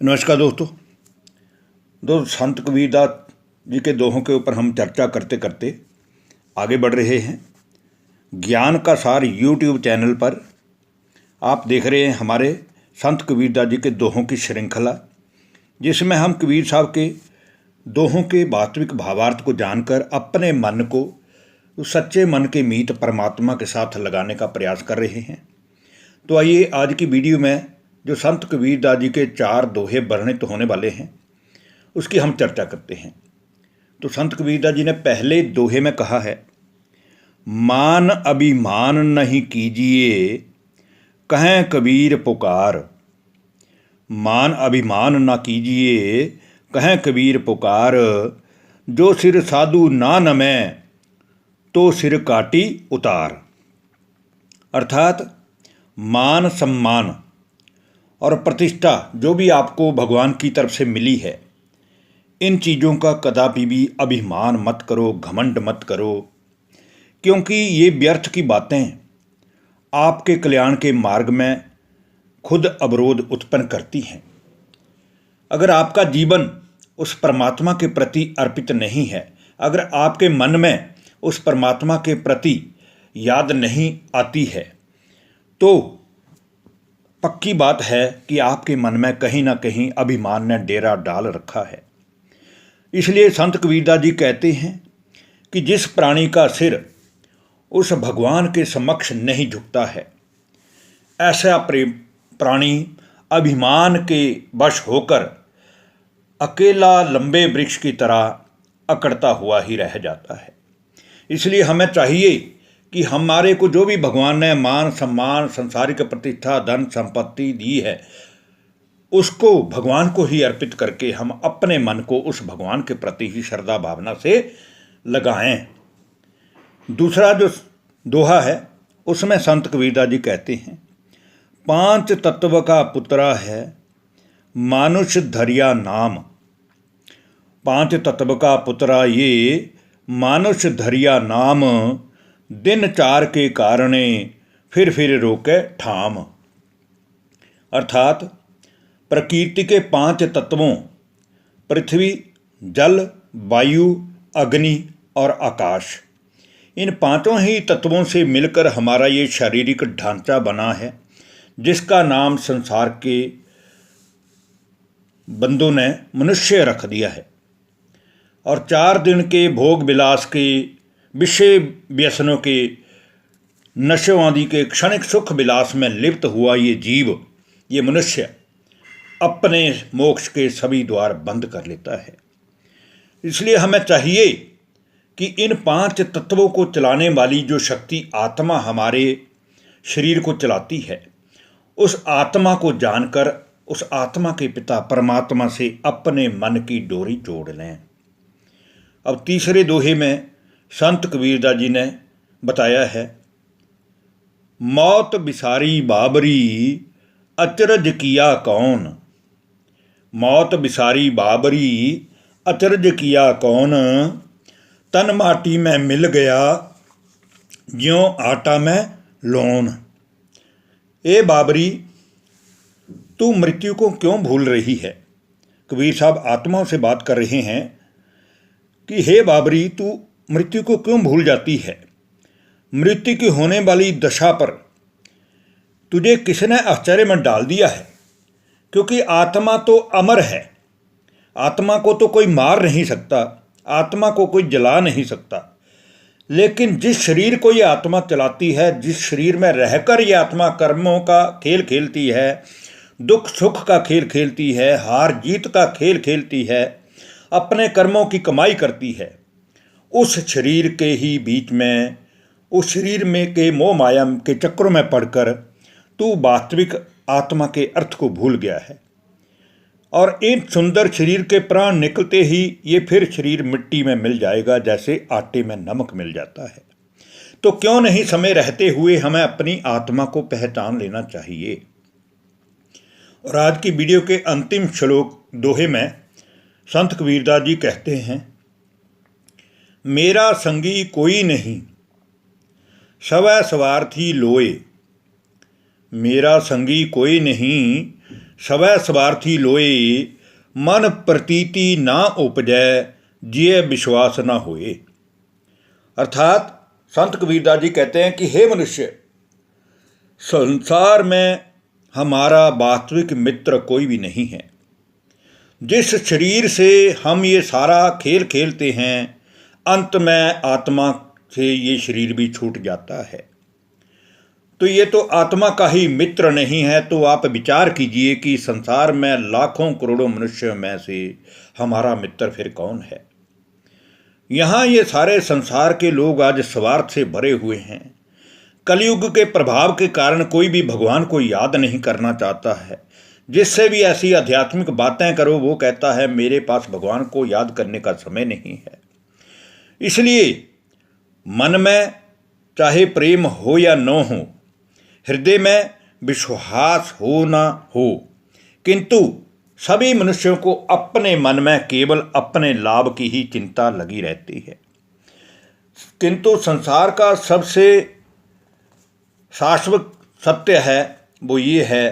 नमस्कार दोस्तों संत कबीरदास जी के दोहों के ऊपर हम चर्चा करते करते आगे बढ़ रहे हैं। ज्ञान का सार यूट्यूब चैनल पर आप देख रहे हैं हमारे संत कबीरदास जी के दोहों की श्रृंखला, जिसमें हम कबीर साहब के दोहों के वास्तविक भावार्थ को जानकर अपने मन को उस सच्चे मन के मीत परमात्मा के साथ लगाने का प्रयास कर रहे हैं। तो आइए आज की वीडियो में जो संत कबीरदास जी के 4 दोहे वर्णित होने वाले हैं उसकी हम चर्चा करते हैं। तो संत कबीरदास जी ने पहले दोहे में कहा है, मान अभिमान नहीं कीजिए कहें कबीर पुकार। मान अभिमान न कीजिए कहें कबीर पुकार, जो सिर साधु ना नमे तो सिर काटी उतार। अर्थात मान सम्मान और प्रतिष्ठा जो भी आपको भगवान की तरफ से मिली है, इन चीज़ों का कदापि भी अभिमान मत करो, घमंड मत करो, क्योंकि ये व्यर्थ की बातें आपके कल्याण के मार्ग में खुद अवरोध उत्पन्न करती हैं। अगर आपका जीवन उस परमात्मा के प्रति अर्पित नहीं है, अगर आपके मन में उस परमात्मा के प्रति याद नहीं आती है, तो पक्की बात है कि आपके मन में कहीं ना कहीं अभिमान ने डेरा डाल रखा है। इसलिए संत कबीरदास जी कहते हैं कि जिस प्राणी का सिर उस भगवान के समक्ष नहीं झुकता है, ऐसा प्राणी अभिमान के वश होकर अकेला लंबे वृक्ष की तरह अकड़ता हुआ ही रह जाता है। इसलिए हमें चाहिए कि हमारे को जो भी भगवान ने मान सम्मान, संसारिक प्रतिष्ठा, धन संपत्ति दी है, उसको भगवान को ही अर्पित करके हम अपने मन को उस भगवान के प्रति ही श्रद्धा भावना से लगाएं। दूसरा जो दोहा है उसमें संत कबीरदास जी कहते हैं, 5 तत्व का पुत्रा है मानुष धरिया नाम। 5 तत्व का पुत्रा ये मानुष धरिया नाम, दिन 4 के कारणे फिर रोके ठाम। अर्थात प्रकृति के 5 तत्वों पृथ्वी, जल, वायु, अग्नि और आकाश, इन 5 ही तत्वों से मिलकर हमारा ये शारीरिक ढांचा बना है, जिसका नाम संसार के बंदों ने मनुष्य रख दिया है। और 4 दिन के भोग विलास के, विषय व्यसनों के, नशों आदि के क्षणिक सुख विलास में लिप्त हुआ ये जीव, ये मनुष्य अपने मोक्ष के सभी द्वार बंद कर लेता है। इसलिए हमें चाहिए कि इन 5 तत्वों को चलाने वाली जो शक्ति आत्मा हमारे शरीर को चलाती है, उस आत्मा को जानकर उस आत्मा के पिता परमात्मा से अपने मन की डोरी जोड़ लें। अब तीसरे दोहे में संत कबीरदास जी ने बताया है, मौत बिसारी बाबरी अचरज किया कौन। मौत बिसारी बाबरी अचरज किया कौन, तन माटी में मिल गया ज्यों आटा में लौन। ए बाबरी, तू मृत्यु को क्यों भूल रही है। कबीर साहब आत्माओं से बात कर रहे हैं कि हे बाबरी, तू मृत्यु को क्यों भूल जाती है। मृत्यु की होने वाली दशा पर तुझे किसने आश्चर्य में डाल दिया है, क्योंकि आत्मा तो अमर है। आत्मा को तो कोई मार नहीं सकता, आत्मा को कोई जला नहीं सकता, लेकिन जिस शरीर को ये आत्मा चलाती है, जिस शरीर में रहकर ये आत्मा कर्मों का खेल खेलती है, दुख सुख का खेल खेलती है, हार जीत का खेल खेलती है, अपने कर्मों की कमाई करती है, उस शरीर के ही बीच में, उस शरीर में के मोह माया के चक्रों में पड़कर तू वास्तविक आत्मा के अर्थ को भूल गया है। और इन सुंदर शरीर के प्राण निकलते ही ये फिर शरीर मिट्टी में मिल जाएगा, जैसे आटे में नमक मिल जाता है। तो क्यों नहीं समय रहते हुए हमें अपनी आत्मा को पहचान लेना चाहिए। और आज की वीडियो के अंतिम श्लोक दोहे में संत कबीरदास जी कहते हैं, मेरा संगी कोई नहीं सवै स्वार्थी लोए। मेरा संगी कोई नहीं सवै स्वार्थी लोए, मन प्रतीति ना उपजै, जिय विश्वास ना होए। अर्थात संत कबीरदास जी कहते हैं कि हे मनुष्य, संसार में हमारा वास्तविक मित्र कोई भी नहीं है। जिस शरीर से हम ये सारा खेल खेलते हैं, अंत में आत्मा से ये शरीर भी छूट जाता है। तो ये तो आत्मा का ही मित्र नहीं है। तो आप विचार कीजिए कि संसार में लाखों करोड़ों मनुष्यों में से हमारा मित्र फिर कौन है। यहाँ ये सारे संसार के लोग आज स्वार्थ से भरे हुए हैं। कलयुग के प्रभाव के कारण कोई भी भगवान को याद नहीं करना चाहता है। जिससे भी ऐसी आध्यात्मिक बातें करो, वो कहता है मेरे पास भगवान को याद करने का समय नहीं है। इसलिए मन में चाहे प्रेम हो या न हो, हृदय में विश्वास हो ना हो, किंतु सभी मनुष्यों को अपने मन में केवल अपने लाभ की ही चिंता लगी रहती है। किंतु संसार का सबसे शाश्वत सत्य है वो ये है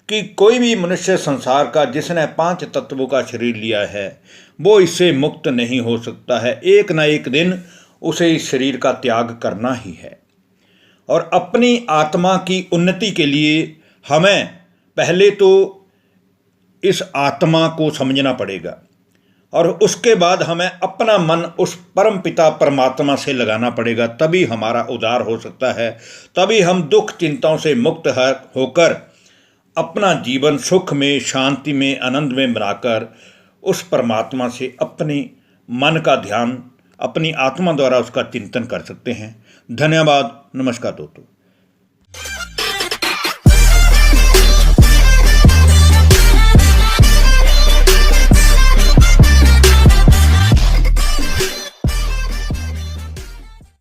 कि कोई भी मनुष्य संसार का जिसने 5 तत्वों का शरीर लिया है, वो इससे मुक्त नहीं हो सकता है। एक ना एक दिन उसे इस शरीर का त्याग करना ही है। और अपनी आत्मा की उन्नति के लिए हमें पहले तो इस आत्मा को समझना पड़ेगा, और उसके बाद हमें अपना मन उस परम पिता परमात्मा से लगाना पड़ेगा। तभी हमारा उद्धार हो सकता है। तभी हम दुख चिंताओं से मुक्त होकर अपना जीवन सुख में, शांति में, आनंद में बनाकर उस परमात्मा से अपने मन का ध्यान, अपनी आत्मा द्वारा उसका चिंतन कर सकते हैं। धन्यवाद। नमस्कार दोस्तों।